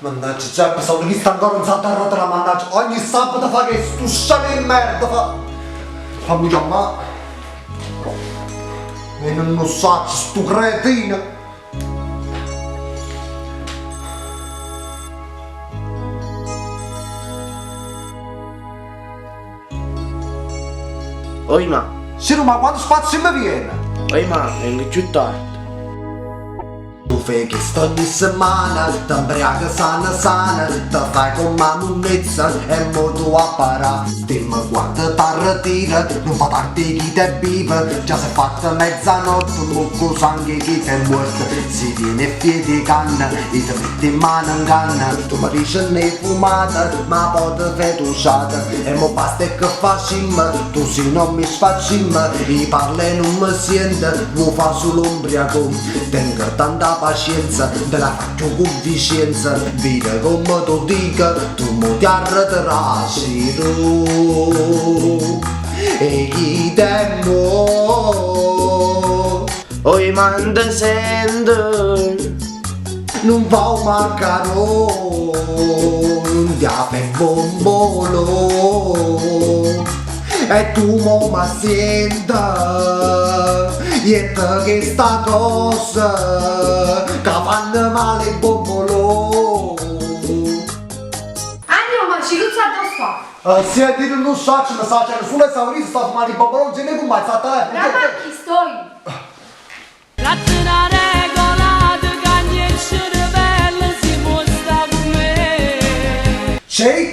Mannaggia, già pensavo che sta ancora in Santa Rotella, mannaggia. Ogni sabato fa che stu sciame di merda fa. Fammi chiamare. E non lo so, stu cretino. Oi ma, Sì, ma quanto spazio mi viene? vengo più tardi. Tu fai che sto ogni settimana, ti imbriaca sana, ti fai con mamunezza e mo tu a parà. Ti mi guarda, t'arretira, non fa tardi chi te vive, già si è fatta mezzanotte, mo con sangue chi te è morto. Si tiene e piedi canna, e ti metti in mano in canna, tu mi dici ne fumata, ma poi ti fai tusciata. E mo basta che facciamo, tu se non mi sfacciamo, i parli non mi sente, lo fa sull'ombriaco. Tengo tanta pazienza, te la faccio con vicenza, vedi come tu dica, tu mo ti arreterai e chi te mo Oi ma non ti sento. non va un mancaro, non ti apre bombolo e tu mo ma senta e te che sta cosa che fanno male il bombolo. Andiamo, ma ci luzza addosso. Se a dire non so, ce ne sa, c'è nessuno esaurito, sta fumando il bombolo, non ce ne può mai sta telefono. Ma chi stoi? Una regola di cagni e cervello si mostra con me. C'è